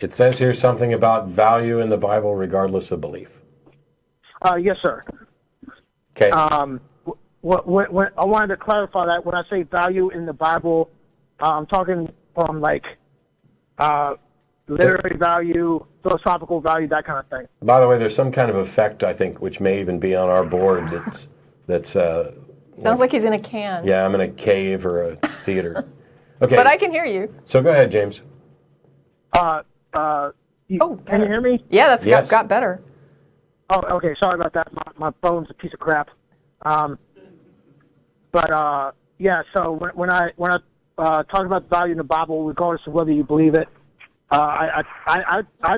It says here something about value in the Bible regardless of belief. Yes, sir. Okay. What I wanted to clarify that when I say value in the Bible, I'm talking from like literary value, philosophical value, that kind of thing. By the way, there's some kind of effect, I think, which may even be on our board that's Sounds like he's in a can. Yeah, I'm in a cave or a theater. Okay. But I can hear you. So go ahead, James. Can you hear me? Yeah, that's got better. Oh, okay. Sorry about that. My phone's a piece of crap. Yeah. So when I talk about the value in the Bible, regardless of whether you believe it, I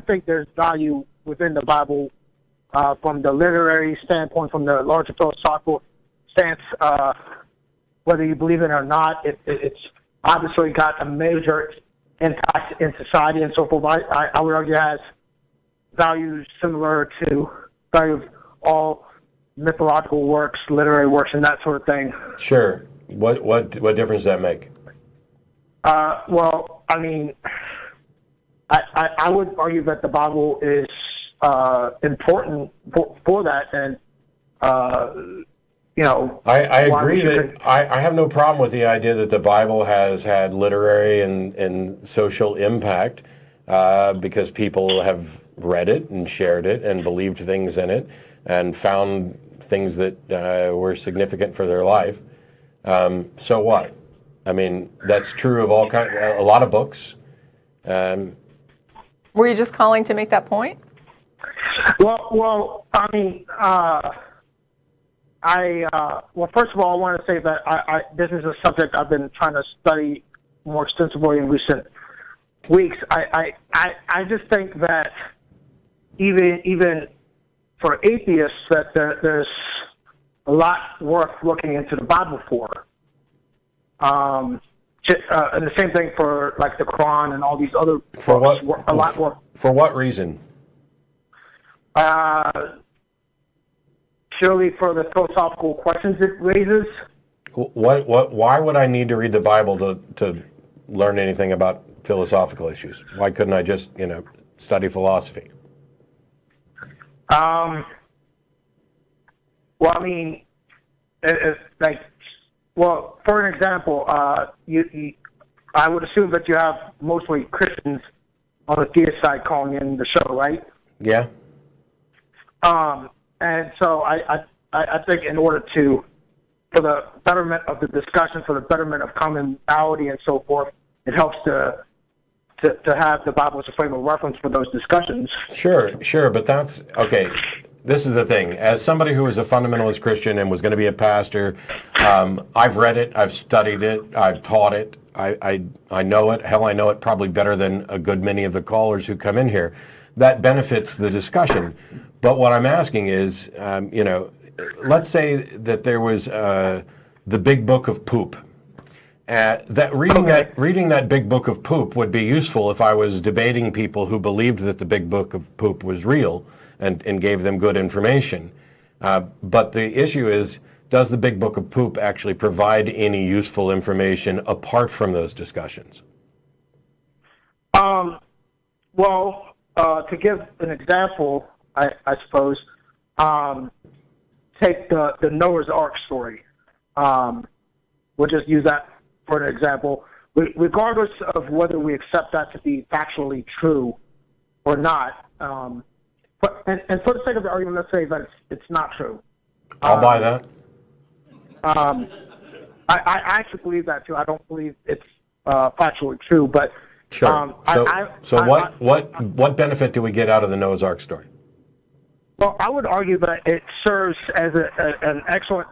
think there's value within the Bible from the literary standpoint, from the larger philosophical stance. Whether you believe it or not, it's obviously got a major impact in society and so forth. I would argue it has values similar to value of all mythological works, literary works, and that sort of thing. Sure. What difference does that make? Well, I mean, I would argue that the Bible is important for that, and I agree that I have no problem with the idea that the Bible has had literary and social impact because people have read it and shared it and believed things in it and found things that were significant for their life. So what? I mean, that's true of a lot of books. Were you just calling to make that point? Well, I mean, first of all, I want to say that this is a subject I've been trying to study more extensively in recent weeks. I just think that even for atheists, that there's a lot worth looking into the Bible for. And the same thing for like the Quran and all these other books. A lot more. For what reason? Surely for the philosophical questions it raises. Why would I need to read the Bible to learn anything about philosophical issues? Why couldn't I just, study philosophy? Well, I mean, for an example, I would assume that you have mostly Christians on the theist side calling in the show, right? Yeah. And so I think in order for the betterment of the discussion, for the betterment of commonality and so forth, it helps to have the Bible as a frame of reference for those discussions. Sure, but that's okay. This is the thing. As somebody who is a fundamentalist Christian and was going to be a pastor, I've read it, I've studied it, I've taught it. I know it. Hell, I know it probably better than a good many of the callers who come in here. That benefits the discussion. But what I'm asking is, let's say that there was the Big Book of Poop. Reading that Big Book of Poop would be useful if I was debating people who believed that the Big Book of Poop was real and gave them good information. But the issue is, does the Big Book of Poop actually provide any useful information apart from those discussions? To give an example, I suppose, take the Noah's Ark story. We'll just use that for an example. Regardless of whether we accept that to be factually true or not, and for the sake of the argument, let's say that it's not true. I'll buy that. I actually believe that too. I don't believe it's factually true, but sure. What benefit do we get out of the Noah's Ark story? Well, I would argue that it serves as an excellent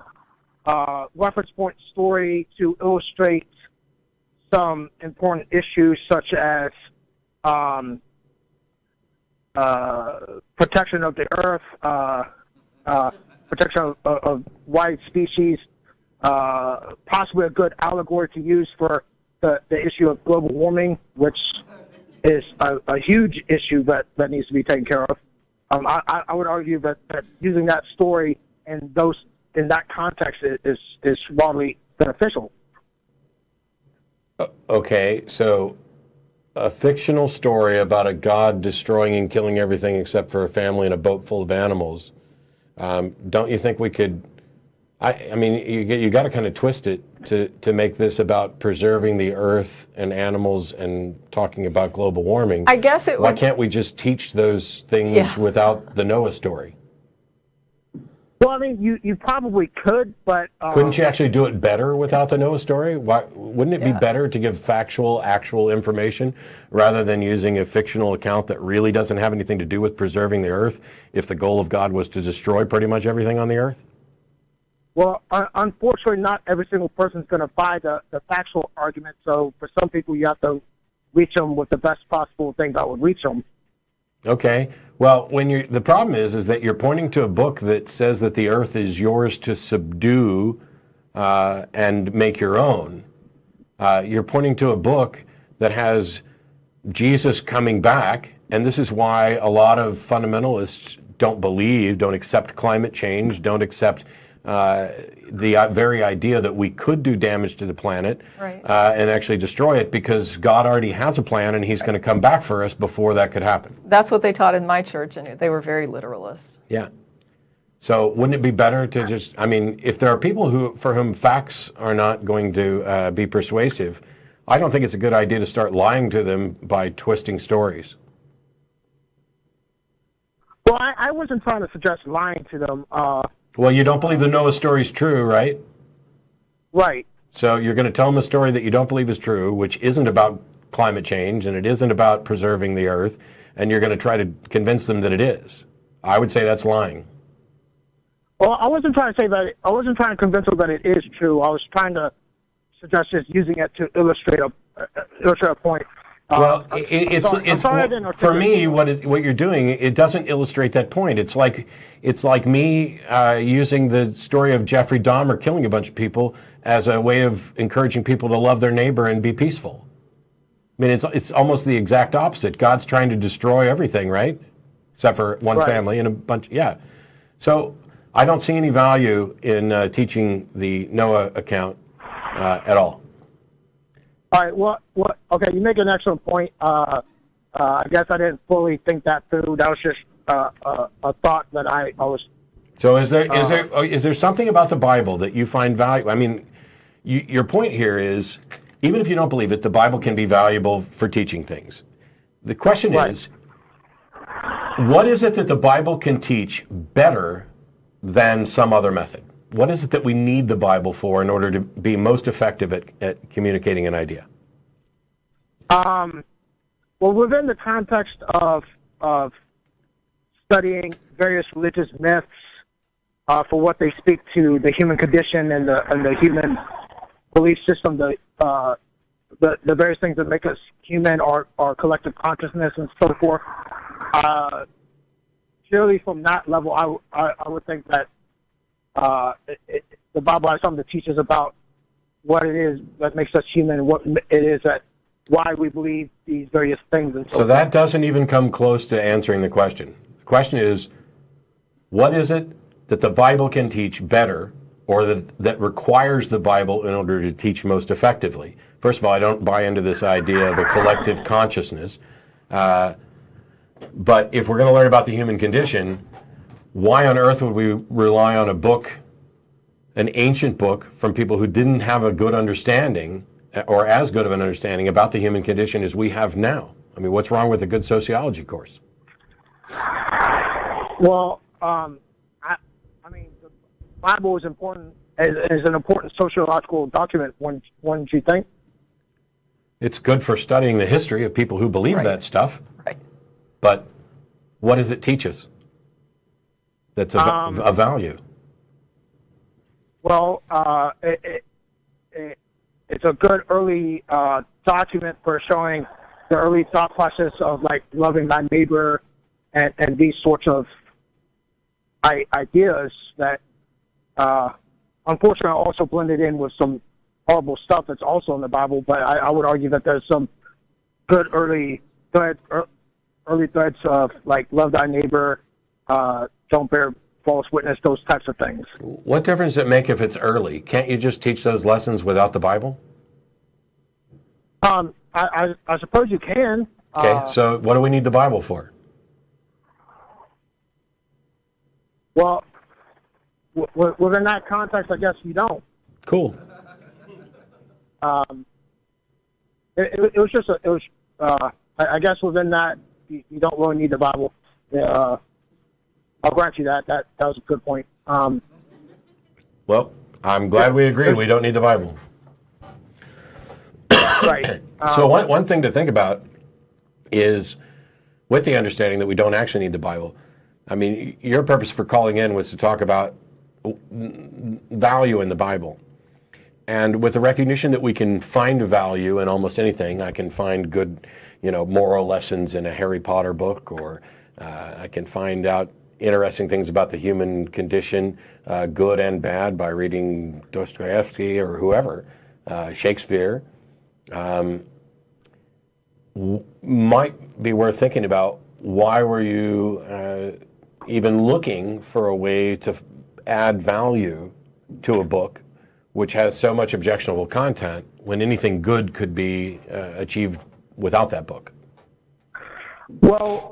reference point story to illustrate some important issues such as protection of the earth, protection of wide species, possibly a good allegory to use for the issue of global warming, which is a huge issue that needs to be taken care of. I would argue that using that story in that context is wildly beneficial. Okay, so a fictional story about a god destroying and killing everything except for a family in a boat full of animals, don't you think we could? I mean, you got to kind of twist it to make this about preserving the earth and animals and talking about global warming. I guess it would. Why can't we just teach those things without the Noah story? Well, I mean, you probably could, but couldn't you actually do it better without the Noah story? Why wouldn't it be better to give factual, actual information rather than using a fictional account that really doesn't have anything to do with preserving the earth if the goal of God was to destroy pretty much everything on the earth? Well, unfortunately, not every single person's going to buy the factual argument. So for some people, you have to reach them with the best possible thing that would reach them. Okay. Well, the problem is that you're pointing to a book that says that the earth is yours to subdue and make your own. You're pointing to a book that has Jesus coming back, and this is why a lot of fundamentalists don't accept climate change, don't accept the very idea that we could do damage to the planet and actually destroy it, because God already has a plan and he's going to come back for us before that could happen. That's what they taught in my church, and they were very literalist. Yeah. So wouldn't it be better to just, I mean, if there are people for whom facts are not going to be persuasive, I don't think it's a good idea to start lying to them by twisting stories. Well, I wasn't trying to suggest lying to them. Well, you don't believe the Noah story is true, right? Right. So you're going to tell them a story that you don't believe is true, which isn't about climate change and it isn't about preserving the earth, and you're going to try to convince them that it is. I would say that's lying. Well, I wasn't trying to say that. I wasn't trying to convince them that it is true. I was trying to suggest just using it to illustrate a point. Well, for me, what you're doing, it doesn't illustrate that point. It's like me using the story of Jeffrey Dahmer killing a bunch of people as a way of encouraging people to love their neighbor and be peaceful. I mean, it's almost the exact opposite. God's trying to destroy everything, right? Except for one family and a bunch. Yeah. So I don't see any value in teaching the Noah account at all. All right. Well, okay. You make an excellent point. I guess I didn't fully think that through. That was just a thought that I was. So is there something about the Bible that you find valuable? I mean, your point here is, even if you don't believe it, the Bible can be valuable for teaching things. The question is, what is it that the Bible can teach better than some other method? What is it that we need the Bible for in order to be most effective at communicating an idea? Well, within the context of studying various religious myths for what they speak to the human condition and the human belief system, the various things that make us human, our collective consciousness, and so forth. Purely from that level, I would think that the Bible has something to teach us about what it is that makes us human, and what it is why we believe these various things. And so that doesn't even come close to answering the question. The question is, what is it that the Bible can teach better, or that requires the Bible in order to teach most effectively? First of all, I don't buy into this idea of a collective consciousness. But if we're going to learn about the human condition, why on earth would we rely on a book, an ancient book, from people who didn't have a good understanding, or as good of an understanding about the human condition as we have now? I mean, what's wrong with a good sociology course? Well, I mean, the Bible is important, is an important sociological document, wouldn't you think? It's good for studying the history of people who believe that stuff. Right. But what does it teach us that's of value? Well, it's a good early document for showing the early thought process of like loving thy neighbor and these sorts of ideas that unfortunately are also blended in with some horrible stuff that's also in the Bible. But I would argue that there's some good early threads of like love thy neighbor, don't bear false witness, those types of things. What difference does it make if it's early? Can't you just teach those lessons without the Bible? I suppose you can. Okay, so what do we need the Bible for? Well, within that context, I guess you don't. Cool. It was just I guess within that you don't really need the Bible. I'll grant you that. That was a good point. Well, I'm glad we agree. We don't need the Bible. Right. So one thing to think about is, with the understanding that we don't actually need the Bible, I mean, your purpose for calling in was to talk about value in the Bible. And with the recognition that we can find value in almost anything, I can find good, moral lessons in a Harry Potter book, or I can find out interesting things about the human condition, good and bad, by reading Dostoevsky or whoever, Shakespeare. Might be worth thinking about, why were you even looking for a way to add value to a book which has so much objectionable content, when anything good could be achieved without that book? Well,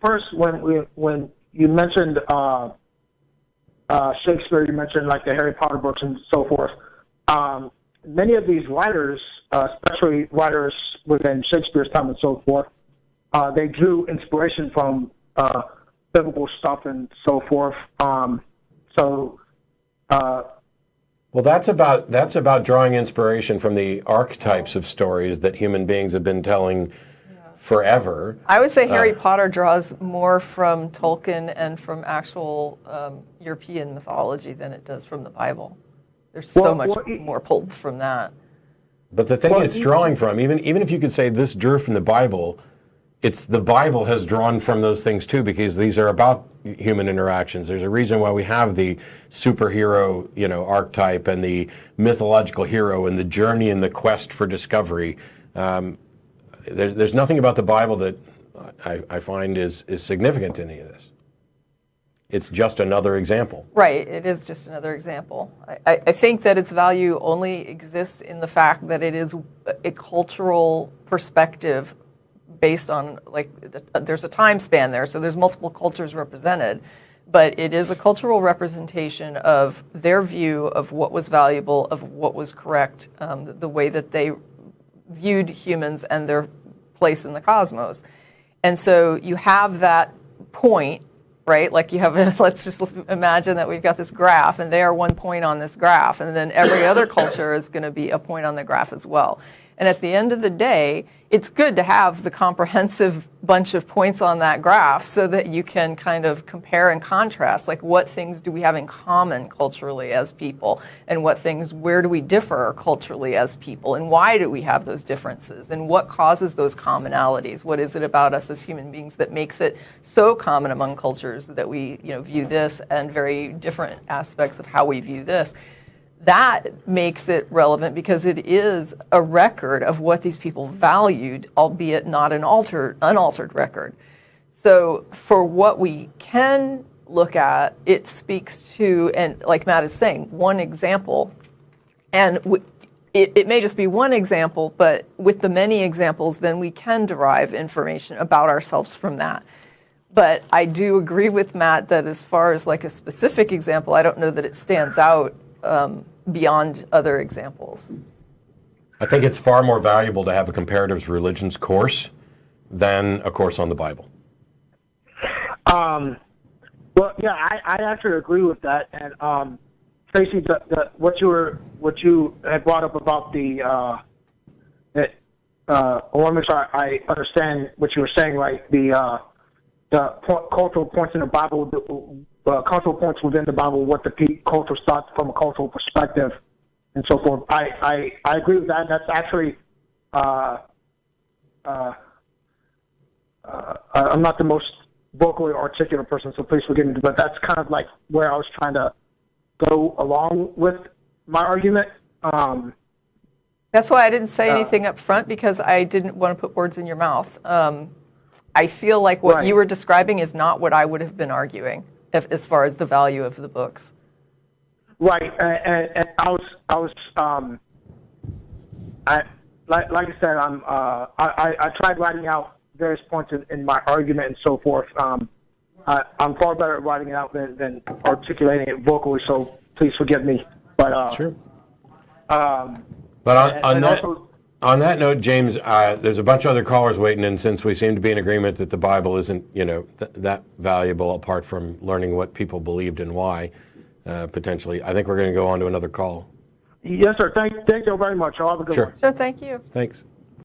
first, when you mentioned Shakespeare, you mentioned like the Harry Potter books and so forth. Many of these writers, especially writers within Shakespeare's time and so forth, they drew inspiration from biblical stuff and so forth. Well, that's about drawing inspiration from the archetypes of stories that human beings have been telling forever. I would say Harry Potter draws more from Tolkien and from actual European mythology than it does from the Bible. There's so much more pulled from that. But the thing it's drawing from, even if you could say this drew from the Bible, it's the Bible has drawn from those things too, because these are about human interactions. There's a reason why we have the superhero, archetype, and the mythological hero, and the journey and the quest for discovery. There's nothing about the Bible that I find is significant in any of this. It's just another example. Right, it is just another example. I think that its value only exists in the fact that it is a cultural perspective based on, there's a time span there, so there's multiple cultures represented, but it is a cultural representation of their view of what was valuable, of what was correct, the way that they viewed humans and their place in the cosmos. And so you have that point, right? Like you have, let's just imagine that we've got this graph, and they are one point on this graph, and then every other culture is going to be a point on the graph as well. And at the end of the day, it's good to have the comprehensive bunch of points on that graph so that you can kind of compare and contrast, like what things do we have in common culturally as people, and where do we differ culturally as people, and why do we have those differences, and what causes those commonalities? What is it about us as human beings that makes it so common among cultures that we view this, and very different aspects of how we view this? That makes it relevant because it is a record of what these people valued, albeit not an unaltered record. So for what we can look at, it speaks to, and like Matt is saying, one example. And it may just be one example, but with the many examples, then we can derive information about ourselves from that. But I do agree with Matt that as far as like a specific example, I don't know that it stands out beyond other examples. I think it's far more valuable to have a comparative religions course than a course on the Bible. Well, yeah, I actually agree with that. And Tracy, what you had brought up about I want to make sure I understand what you were saying, right? The cultural points in the Bible. Cultural points within the Bible, what the culture thought from a cultural perspective, and so forth. I agree with that. That's actually, I'm not the most vocally articulate person, so please forgive me, but that's kind of like where I was trying to go along with my argument. That's why I didn't say anything up front, because I didn't want to put words in your mouth. I feel like what you were describing is not what I would have been arguing, as far as the value of the books. Right, and I like I said, I tried writing out various points in my argument and so forth. I'm far better at writing it out than articulating it vocally, so please forgive me. But sure. But on that note, James, there's a bunch of other callers waiting, and since we seem to be in agreement that the Bible isn't, that valuable apart from learning what people believed and why, potentially, I think we're going to go on to another call. Yes, sir. Thank you very much. I'll have a good one. Sure, thank you. Thanks.